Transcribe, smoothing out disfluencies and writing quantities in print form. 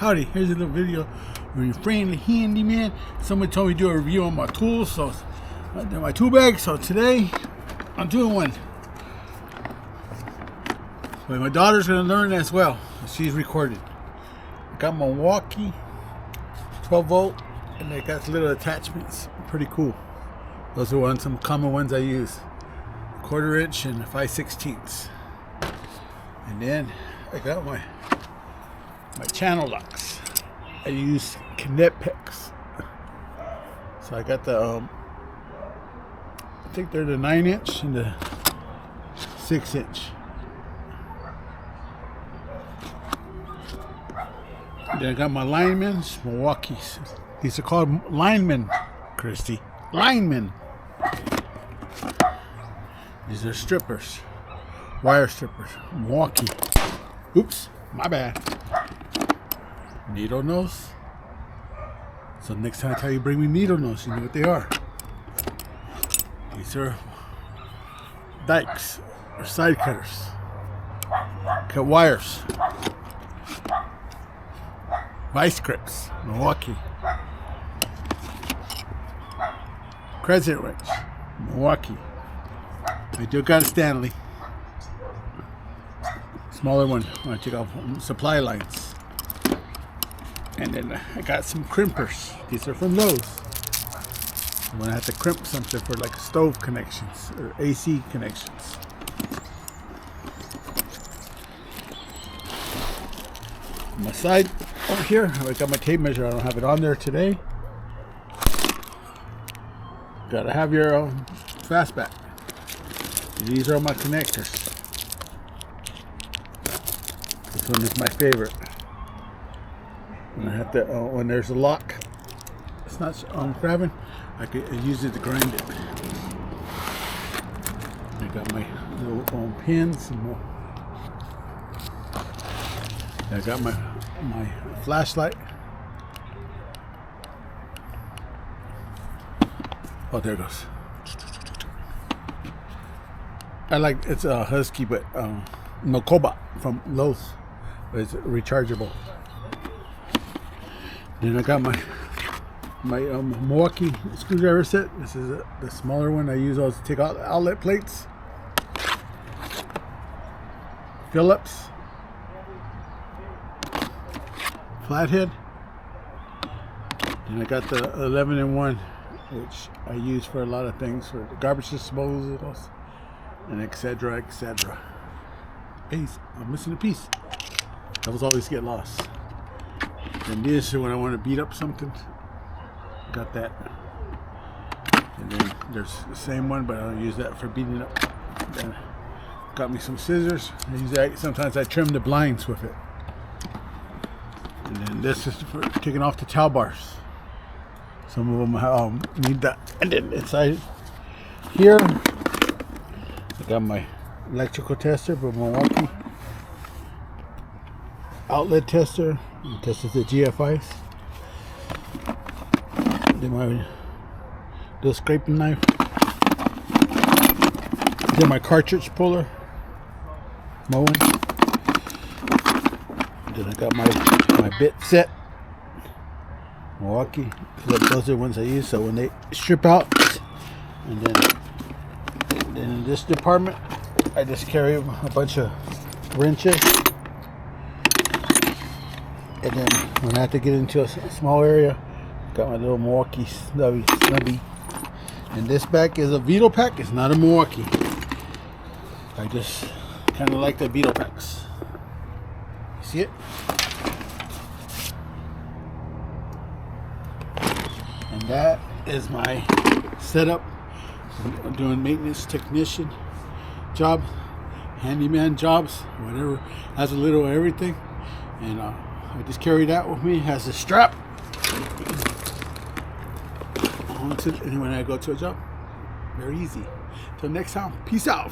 Howdy, here's a little video of your friendly handyman. Someone told me to do a review on my tools, so my tool bag. So today I'm doing one. But my daughter's gonna learn as well. She's recorded. I got my Milwaukee 12 volt, and they got little attachments. Pretty cool. Those are some common ones I use. 1/4 inch and 5/16. And then I got my channel locks. I use vetopack. So I got the I think they're the 9 inch and the 6 inch. Then I got my linemen's Milwaukee's. These are called linemen, Christy. Linemen. These are strippers. Wire strippers. Milwaukee. Oops, my bad. Needle nose. So next time I tell you bring me needle nose, you know what they are. These are dikes or side cutters. Cut wires. Vice grips. Milwaukee. Crescent wrench. Milwaukee. I do got a Stanley. Smaller one when I take off supply lines. And then I got some crimpers. These are from Lowe's. When I have to crimp something for like stove connections or AC connections. On my side over here, I got my tape measure. I don't have it on there today. Gotta have your fastback. These are my connectors. This one is my favorite. When I have to, when there's a lock, it's not grabbing, I could use it to grind it. I got my little pins and more. I got my flashlight. Oh, there it goes. I like, it's a Husky, but no Cobalt from Lowe's, but it's rechargeable. Then I got my Milwaukee screwdriver set. This is the smaller one. I use those to take out the outlet plates. Phillips. Flathead. And I got the 11-in-1, which I use for a lot of things, for garbage disposals, and etc. etc. Hey, I'm missing a piece. Those always get lost. And this is when I want to beat up something. Got that. And then there's the same one, but I don't use that for beating up. Then got me some scissors. I use that. Sometimes I trim the blinds with it. And then this is for taking off the towel bars. Some of them need that. And then inside here, I got my electrical tester from Milwaukee. Outlet tester. It tests the GFIs. Then my little scraping knife. Then my cartridge puller. Mowing. Then I got my bit set. Milwaukee. Those are the ones I use. So when they strip out, and then in this department, I just carry a bunch of wrenches. And then when I have to get into a small area, got my little Milwaukee snubby. And this back is a vetopack. It's not a Milwaukee. I just kind of like the vetopacks. You see it? And that is my setup. I'm doing maintenance technician job, handyman jobs, whatever. Has a little of everything. And I just carry that with me. It has a strap. And when I go to a job, very easy. Till next time, peace out.